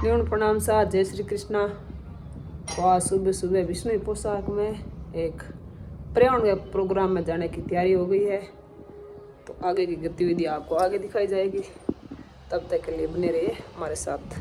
न्यून प्रणाम सा जय श्री कृष्णा। तो आज सुबह सुबह विष्णु पोशाक में एक पर्यावरण के प्रोग्राम में जाने की तैयारी हो गई है। तो आगे की गतिविधि आपको आगे दिखाई जाएगी। तब तक के लिए बने रहिए हमारे साथ।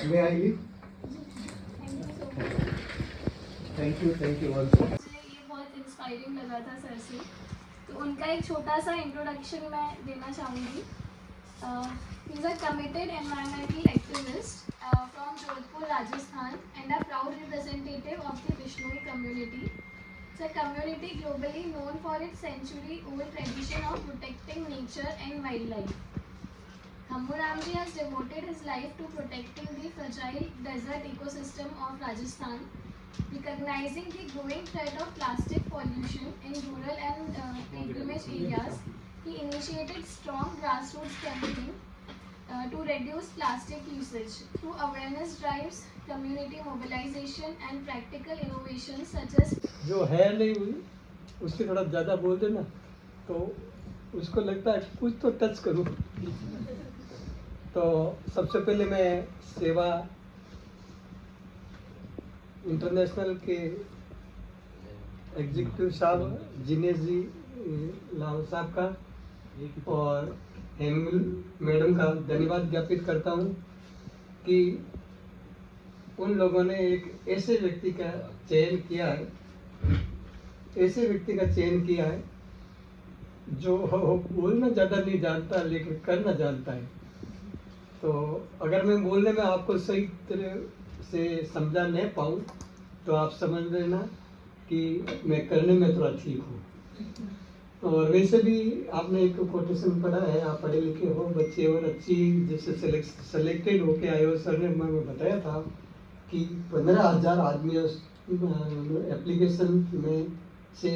May I leave? Thank you once. मुझे ये बहुत इंस्पायरिंग लगा था सर से, तो उनका एक छोटा सा इंट्रोडक्शन मैं देना चाहूँगी। He is a committed environmental activist from Jodhpur Rajasthan and a proud representative of the Bishnoi community. It's a community globally known for its century-old tradition of protecting nature and wildlife. Hambu Ramji has devoted his life to protecting the fragile desert ecosystem of Rajasthan, recognizing the growing threat of plastic pollution in rural and pilgrimage areas. He initiated strong grassroots campaign to reduce plastic usage through awareness drives, community mobilization, and practical innovations such as जो है नहीं हुई उससे थोड़ा ज़्यादा बोल देना तो उसको लगता है कि कुछ तो टच करूँ। तो सबसे पहले मैं सेवा इंटरनेशनल के एग्जीक्यूटिव साहब जिनेश जी लाल साहब का और हेमल मैडम का धन्यवाद ज्ञापित करता हूँ कि उन लोगों ने एक ऐसे व्यक्ति का चयन किया है जो बोलना ज़्यादा नहीं जानता लेकिन करना जानता है। तो अगर मैं बोलने में आपको सही तरह से समझा नहीं पाऊँ तो आप समझ लेना कि मैं करने में थोड़ा ठीक हूँ। और वैसे भी आपने एक कोटेशन पढ़ा है, आप पढ़े लिखे हो बच्चे और अच्छी जैसे सेलेक्टेड होके आए हो। सर ने मैं बताया था कि 15,000 आदमी एप्लीकेशन में से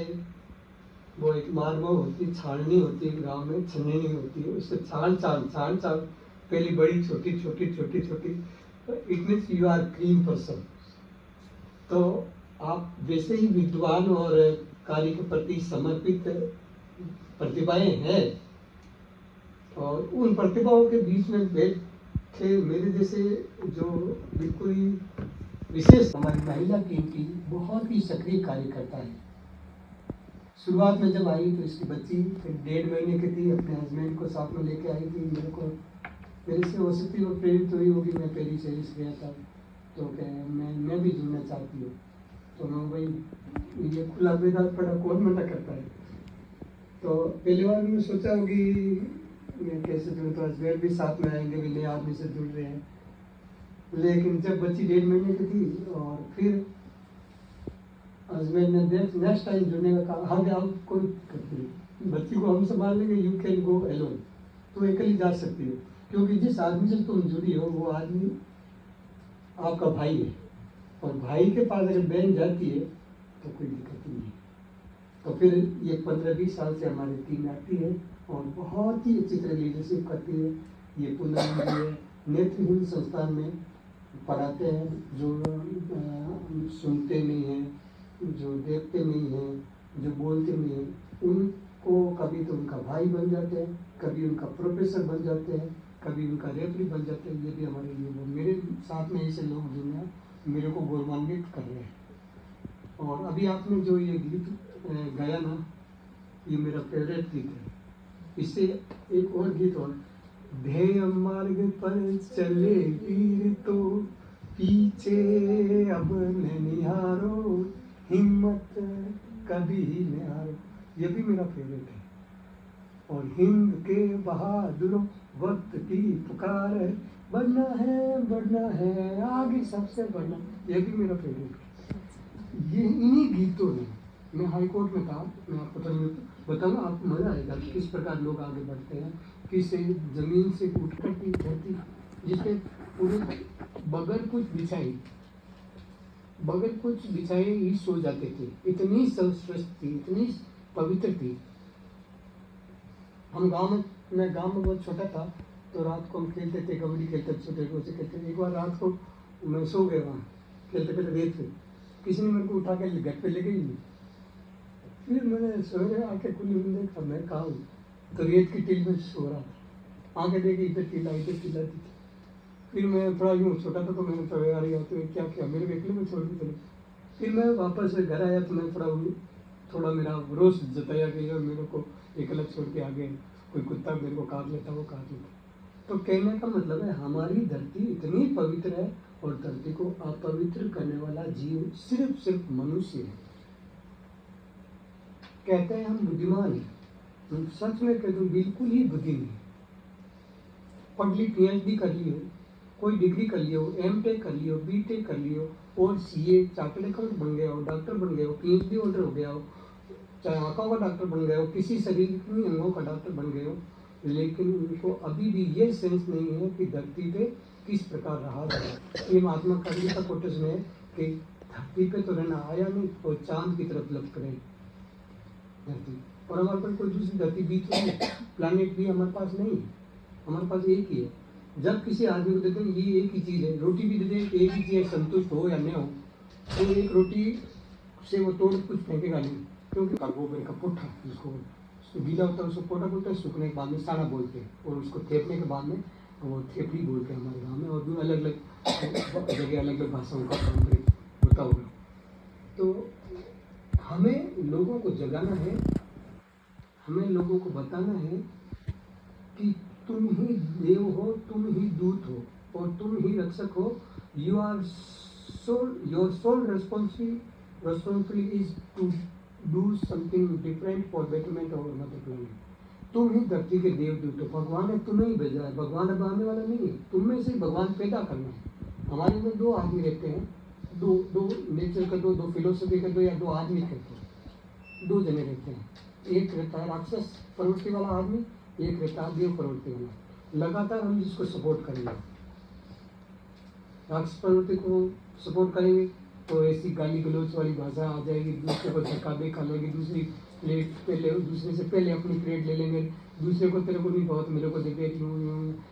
वो एक मारमो होती, छाननी होती है, गांव में छननी होती है, उससे छान पहली बड़ी छोटी it means you are clean person. तो आप वैसे ही विद्वान और कार्य के प्रति समर्पित प्रतिभाएं हैं और उन प्रतिभाओं के बीच में बैठे मेरे जैसे जो बिल्कुल ही विशेष हमारी महिला टीम की बहुत ही सक्रिय कार्य करता है। शुरुआत में जब आई तो इसकी बच्ची 1.5 महीने की थी, अपने हस्बैंड को साथ में लेके आई थी। मेरे से हो सकती वो प्रेरित हुई होगी, मैं पेरिस शहर गया था तो कह मैं भी जुड़ना चाहती हूँ। तो मैं भाई ये खुला मैदान पड़ा, कौन मना करता है। तो पहली बार मैंने सोचा होगी मैं कैसे जुड़ूँ, तो हस्बैंड भी साथ में आएंगे, भी नए आदमी से जुड़ रहे हैं। लेकिन जब बच्ची 1.5 महीने की थी और फिर हस्बैंड ने नेक्स्ट टाइम जुड़ने का कहा, हाँ आप कोई करती है बच्ची को हम संभाल लेंगे, यू कैन गो एलोन, तो अकेली जा सकती हो, क्योंकि जिस आदमी से तुम जुड़ी हो वो आदमी आपका भाई है और भाई के पास अगर बहन जाती है तो कोई दिक्कत नहीं है। तो फिर ये 15-20 साल से हमारी टीम आती है और बहुत ही अच्छी तरह लीडरशिप करती है। ये पुनः नेत्रहीन संस्थान में पढ़ाते हैं, जो सुनते नहीं हैं, जो देखते नहीं हैं, जो बोलते नहीं हैं, उनको कभी तो उनका भाई बन जाते हैं, कभी उनका प्रोफेसर बन जाते हैं, कभी उनका रेफरी बन जाते हैं। ये भी हमारे लिए मेरे साथ में ऐसे लोग जुड़ना मेरे को गौरवान्वित कर रहे हैं। और अभी आपने जो ये गीत गाया ना, ये मेरा फेवरेट गीत है। इससे एक और गीत और, ध्येय मार्ग पर चले वीर तो पीछे अब न निहारो, हिम्मत कभी न हारो, ये भी मेरा फेवरेट है। और हिंद के बहादुरों वक्त की पुकार है, बढ़ना है आगे सबसे बढ़ना, ये भी मेरा फेवरेट है। ये इन्हीं गीतों ने, मैं हाई कोर्ट में था, मैं आपको बताऊंगा, आपको मजा आएगा कि किस प्रकार लोग आगे बढ़ते हैं, किस जमीन से उठ कर की धरती जिसके पूरे बगैर कुछ बिछाई बगैर कुछ बिछाए ही सो जाते थे, इतनी स्वच्छ थी, इतनी पवित्र थी। हम गांव में, मैं गांव में बहुत छोटा था, तो रात को हम खेलते थे, कबड्डी खेलते थे, छोटे बच्चे खेलते थे। एक बार रात को मैं सो गया वहाँ खेलते खेलते रेत पे, किसी ने मेरे को उठा के घर पे ले गई। फिर मैंने सवेरे आके खुली मैंने देखा मैं कहा हूँ, तो रेत की टील में सो रहा था। आके देखी इधर टीला थी। फिर मैं थोड़ा यूँ छोटा था, तो मैंने तो यार या तो क्या किया, मेरे अकेले में छोड़ के चले। फिर मैं वापस घर आया तो मैं थोड़ा मेरा रोष जताया कि यार मेरे को अकेला छोड़ के आ गए, कोई कुत्ता मेरे को काट लेता, वो काट लेता। तो कहने का मतलब है हमारी धरती इतनी पवित्र है, और धरती को अपवित्र करने वाला जीव सिर्फ मनुष्य है। कहते हैं हम बुद्धिमान हैं, सच में कहते हैं बिल्कुल ही बुद्धि नहीं। पढ़ ली, PhD कर ली हो, कोई डिग्री कर लियो, M.Tech कर लियो, B.Tech कर लियो, और CA चार्टर्ड अकाउंट बन गया हो, डॉक्टर बन गए हो, PhD होल्डर हो गया हो, चाहे आंखों का डॉक्टर बन गए हो, किसी शरीर के अंगों का डॉक्टर बन गए हो, लेकिन उनको अभी भी ये सेंस नहीं है कि धरती पे किस प्रकार रहा जाए। ये महात्मा गांधी का कोटेशन है कि धरती पे तो रहना आया नहीं, और चांद की तरफ लप करें धरती। और हमारे पास कोई दूसरी धरती बीच में प्लानिट भी हमारे पास नहीं है, हमारे पास एक ही है। जब किसी आदमी को देते हैं ये एक ही चीज़ है, रोटी भी देते हैं एक ही चीज़, संतुष्ट हो या नहीं हो, तो एक रोटी से वो तोड़ कुछ फेंकेगा नहीं, क्योंकि गोबर का पुट्ठा, जिसको गीला होता है उसको पोटा बोलते हैं, सूखने के बाद में साना बोलते हैं, और उसको थेपने के बाद में वो थेपड़ी बोलते हैं हमारे गाँव में। और भी अलग अलग जगह अलग अलग भाषाओं का पारंपरिक होता होगा। तो हमें लोगों को जगाना है, हमें लोगों को बताना है कि तुम ही देव हो, तुम ही दूत हो, और तुम ही रक्षक हो। You are your sole responsibility is to do something different for betterment of mother planet। तुम ही धरती के देवदूत हो, भगवान ने तुम्हें ही भेजा है, भगवान अब आने वाला नहीं है, तुम में से भगवान पैदा करना है। हमारे में दो आदमी रहते हैं, दो नेचर का दो फिलोसफी का दो, या दो आदमी कहते हैं, दो जने रहते हैं। एक रहता है राक्षस प्रवृत्ति वाला आदमी, एक रहता है देव प्रवृत्ति वाला। लगातार हम जिसको सपोर्ट करेंगे, राक्षस प्रवृत्ति को सपोर्ट करेंगे तो ऐसी गाली गलौच वाली भाषा आ जाएगी, दूसरे को धक्का दे खा लेंगे, दूसरी प्लेट पहले दूसरे से पहले अपनी प्लेट ले लेंगे, दूसरे को तेरे को नहीं बहुत मेरे को देखे,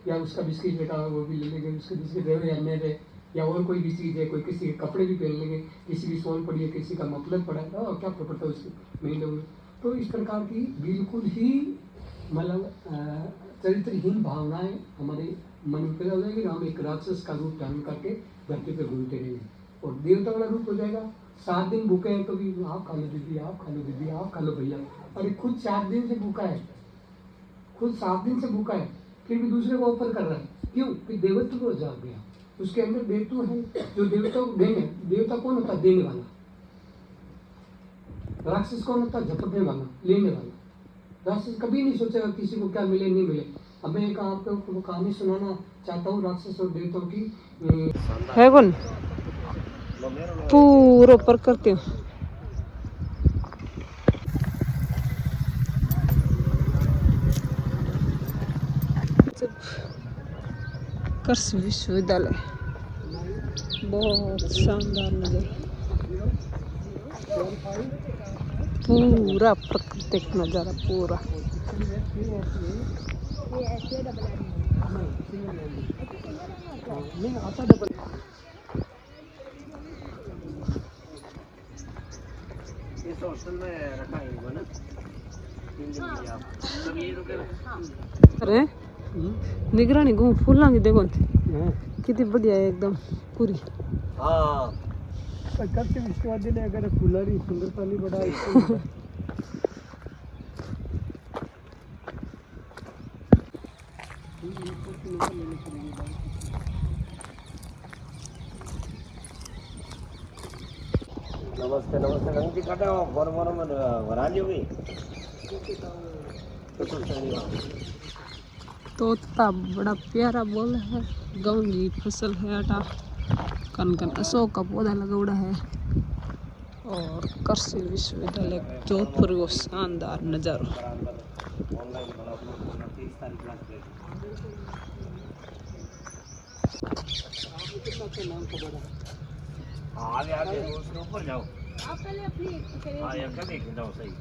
या उसका बिस्किट बेटा वो भी ले लेंगे, उसके बिस्किट रहे या नहीं रहे, या और कोई भी चीज़ है, कोई किसी के कपड़े भी पहन लेंगे, किसी की सोल पड़ी है, किसी का मफलर पड़ा है, और क्या पड़ता है उसको नहीं लोगे। तो इस प्रकार की बिल्कुल ही मतलब चरित्रहीन भावनाएं हमारे मन में पैदा हो जाएगी। हम एक राक्षस का रूप धारण करके धरती पे घूमते रहेंगे, और देवता वाला रूप हो जाएगा। 7 दिन भूखे हैं तो भी आप खा लो दीदी, आप खा लो दीदी, आप खा लो भैया। अरे खुद 7 दिन से भूखा है, खुद 7 दिन से भूखा है, फिर भी दूसरे को ऑफर कर रहा है। क्यों? कि देवत्व को जाग गया, उसके अंदर देवत्व है, जो देवता को देने। देवता कौन होता? देने वाला। राक्षस कौन होता? झपटने वाला, लेने वाला। राक्षस कभी नहीं सोचेगा किसी को क्या मिले नहीं मिले। अब मैं एक आपको कहानी सुनाना चाहता हूँ राक्षस और देवताओं की। है कौन पूरा ऊपर करती हूँ। कृषि विश्वविद्यालय बहुत शानदार नज़र, पूरा प्राकृतिक नज़ारा पूरा। अरे निगरानी घूम फूलों की देखो कितनी बढ़िया है एकदम पूरी। हाँ कृषि विश्वविद्यालय अगर फुलारी सुंदरता नहीं बढ़ा नमस्ते नमस्ते गंजी काटा बर बर में भरा ली होगी तोता बड़ा प्यारा बोल है। गेहूं की फसल है, आटा कनकन अशोक का पौधा लगा हुआ है, और कृषि विश्वविद्यालय जोधपुर को शानदार नज़ारा। आगे आगे उसके ऊपर जाओ। आप पहले अपनी हाँ यार कभी जाओ सही।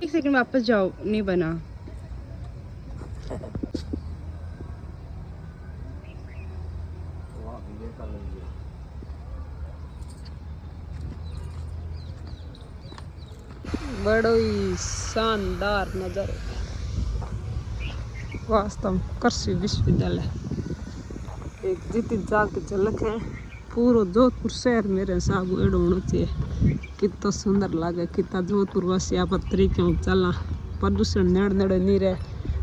एक सेकंड वापस जाओ, नहीं बना। वहाँ विवेकानंद जी। बड़ो ही शानदार नज़ारो वास्तव में कृषि विश्वविद्यालय एक जीती जाग की झलक है। पूरा जोधपुर शहर मेरे हिसाब एडो होना चाहिए। कितना सुंदर लगे, कितना जोधपुर वासी आप तरीके में चलना, प्रदूषण नेड़ नेड़े नहीं रहे,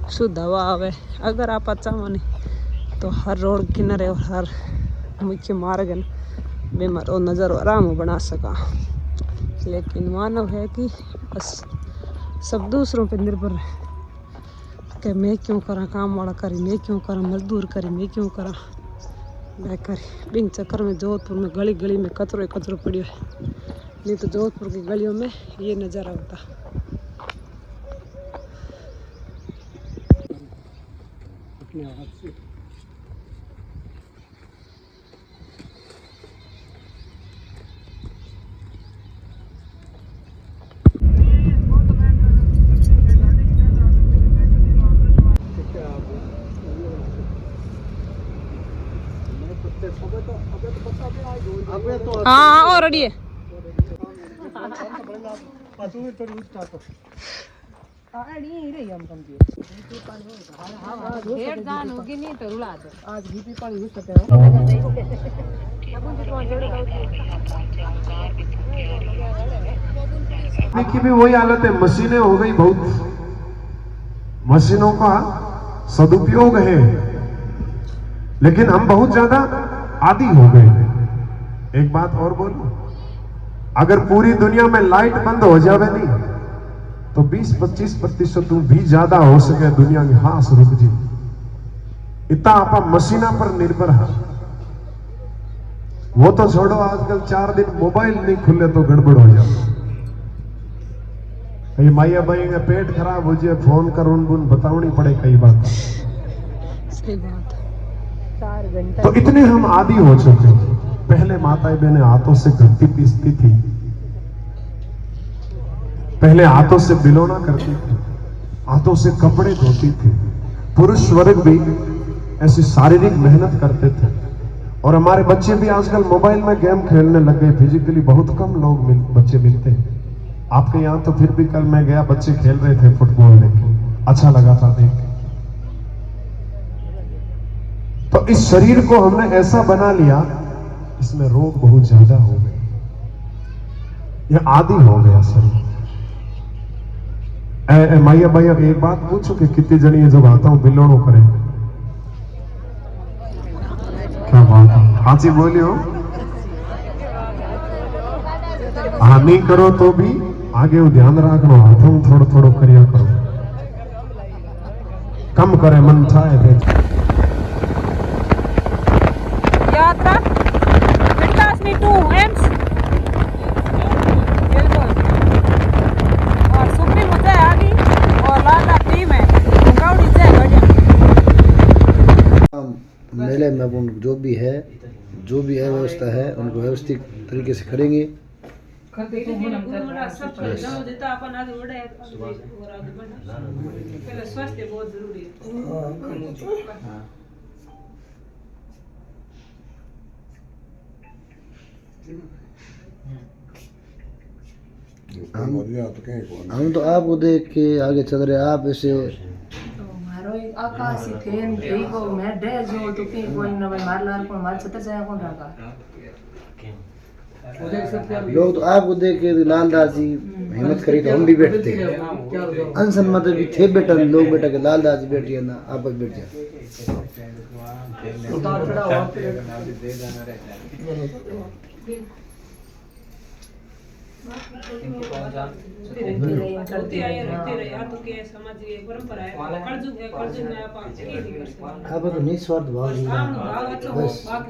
शुद्ध हवा आवे। अगर आप चाहो नहीं तो हर रोड किनारे और हर मुख्य मार्ग में और नज़र आराम बना सका। लेकिन मानव है कि बस सब दूसरों पे निर्भर है कि मैं क्यों करा, काम वाला करी मैं क्यों करा, मजदूर करी मैं क्यों करा, मैं करी। बिन चक्कर में जोधपुर में गली गली में कचरो कचरो पड़ियो है। नहीं तो जोधपुर की गलियों में ये नज़ारा होता। हाँ और रेडी है। की भी वही हालत है, मशीनें हो गई बहुत, मशीनों का सदुपयोग है, लेकिन हम बहुत ज्यादा आदी हो गए। एक बात और बोलूं, अगर पूरी दुनिया में लाइट बंद हो जावे नहीं तो 20-25% भी ज्यादा हो सके दुनिया की हास रुक जी। इतना आप मशीना पर निर्भर है। वो तो छोड़ो, आजकल 4 दिन मोबाइल नहीं खुले तो गड़बड़ हो जाए। कई माइया भाई का पेट खराब हो जाए, फोन कर उन बतावनी पड़े कई बात। सही बात। 4 घंटे तो इतने हम आदी हो चुके। पहले माताएं बहनें हाथों से घंटी पीसती थी, पहले हाथों से बिलोना करती थी, हाथों से कपड़े धोती थी। पुरुष वर्ग भी ऐसी शारीरिक मेहनत करते थे। और हमारे बच्चे भी आजकल मोबाइल में गेम खेलने लग गए। फिजिकली बहुत कम लोग बच्चे मिलते हैं। आपके यहाँ तो फिर भी कल मैं गया, बच्चे खेल रहे थे फुटबॉल लेके, अच्छा लगा था देख के। तो इस शरीर को हमने ऐसा बना लिया, इसमें रोग बहुत ज्यादा हो गए, यह आदी हो गया शरीर। माइया भैया एक बात पूछो कि कितनी जनी है जो आता हूं बिलोड़ो करे? क्या बात है, हाँ जी बोलियो। हाँ नहीं करो तो भी आगे वो ध्यान रखना, हाथों थोड़ो थोड़ो करिया करो, कम करे मन थाए थे। यात्रा विकासनी टू एम्स और सुप्रीम होता है आगे और लाला टीम है गाउडी जय बढ़िया। मेले में अपन जो भी है व्यवस्था है उनको व्यवस्थित तरीके से करेंगे। स्वास्थ्य बहुत जरूरी है। हम तो आपको देख के आगे चल रहे, आप ऐसे मारो एक आकाशी फैन थी को मैं डे जो तो के कोई न भाई मार लाल को मार छतर जाया कौन रहा लोग तो आपको देख के लालदास जी हिम्मत करी तो हम भी बैठते हैं। अनसन मतलब भी थे बेटा लोग बेटा के लालदास जी बैठिए ना, आप बैठ जाए। आप तो निस्वार्थ भाव बस आप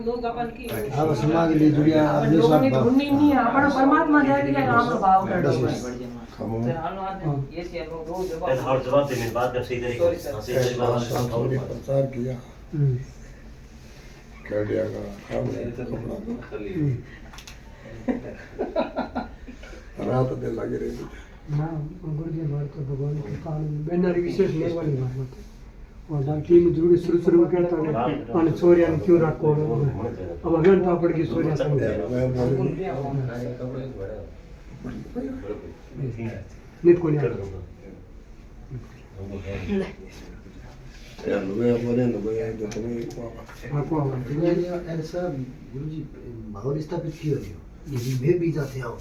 समाज लिए जुड़िया, आप निस्वार्थ भाव नहीं अपना परमात्मा दे दिया हम भाव कर दो बस। और जवाब देने बाद जब सही तरीके से प्रचार किया क्या दिया का रात दिन लगी रही हाँ गुरुजी हमारे तो भगवान के कारण बेनारी विशेष मेहरबानी मारते और बाकी में जरूरी शुरू में कहता है अन सूर्य ने क्यों रखो अब अगन तो पड़ गई सूर्य संग नित को नहीं आपको ऐसा गुरुजी माहौल स्थापित किया है ये भी बीजा थे आओ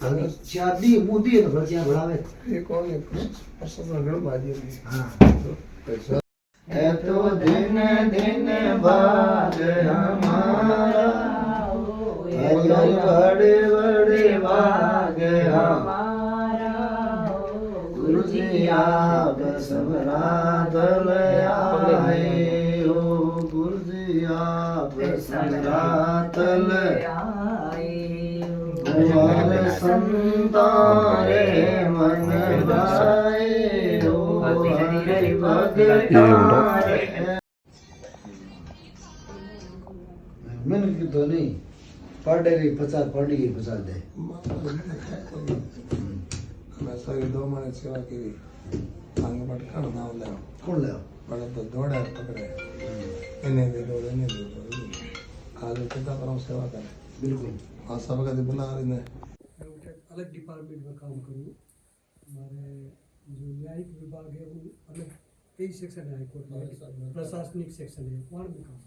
अगर शादी मोदी है तो बच्चा बढ़ावे ये कौन है पर्सनल गण बाजी हाँ है तो दिन दिन भाग हमारा हरि बड़े बड़े भाग हमारा गुरुजी आप समराध आए हो गुरुजी आप समराध आए हमारे संतारे मन गाए हो हरि भगतारे मैंने की तो नहीं पढ़े गई 50 पढ़ी गई 50 दे मैं सारी 2 महीने सेवा की आगे बढ़ कर नाम ले कौन ले बड़ा तो दौड़ा पकड़े इन्हें दे दो आज कितना करो सेवा करे बिल्कुल हाँ सब का बना रही है अलग डिपार्टमेंट में काम करूँ हमारे जो न्यायिक विभाग है वो अलग कई सेक्शन है हाईकोर्ट में प्रशासनिक सेक्शन है वहाँ भी काम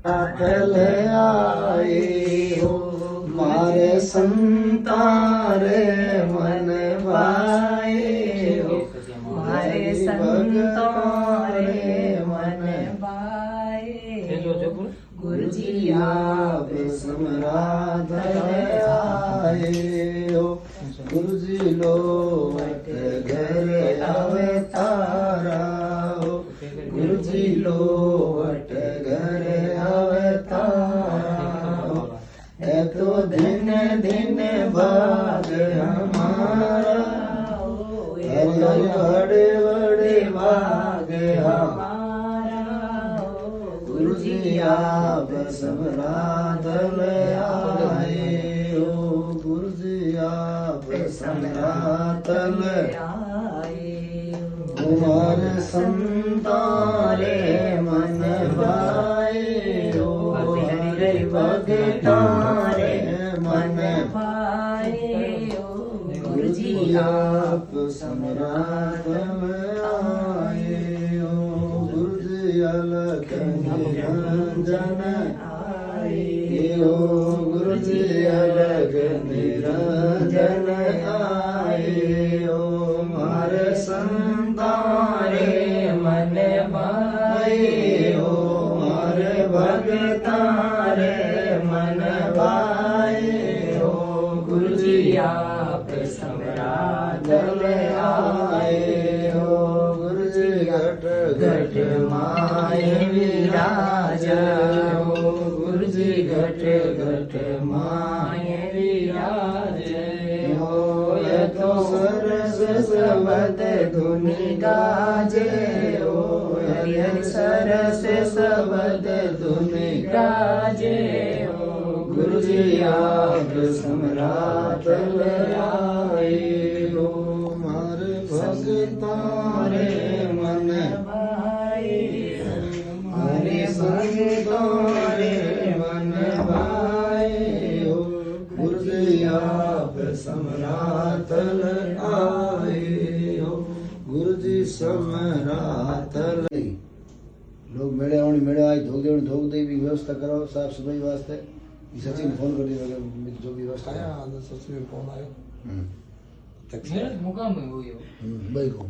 पहले आए हो मारे संतारे मन भाए हो मारे संतारे मन भाए गुरुजी आप समराध आए हो गुरुजी लो घर अवतारा हो गुरुजी लो घर है तो दिन दिन भाग हमारा हरि बड़े बड़े भाग हमारा गुरुजी आप समराध आए हो गुरुजी आप समराध आए हमारे संतारे मन भाए हो हरि भगतारे मन भाए हो गुरुजी आप समराध आए हो गुरुजी अलग निरंजन आए हो गुरुजी अलग निरंजन आए हो हमारे संतारे मन भाए हो हमारे भगतारे मन भाए हो गुरुजी आप समराध आए हो गुरुजी घट घट माए विराज हो गुरुजी घट घट माए विराज हो ये तो सरस सबद धुनि गाजे हो हरि हरि सरस सबद धुनि गाजे हो गुरुजी आप समराध आए हो मारे भगतारे मन भाए हरि संतारे मन भाए हो गुरुजी आप समराध आए हो गुरुजी समराध लोग मेड़े आवनी मेड़े आए धोक दे भी व्यवस्था कराओ साफ सफाई वास्ते सचिन फोन कर दिया जो भी व्यवस्था आया आज सचिव फोन आयो मुकाम में हुई हो भाई को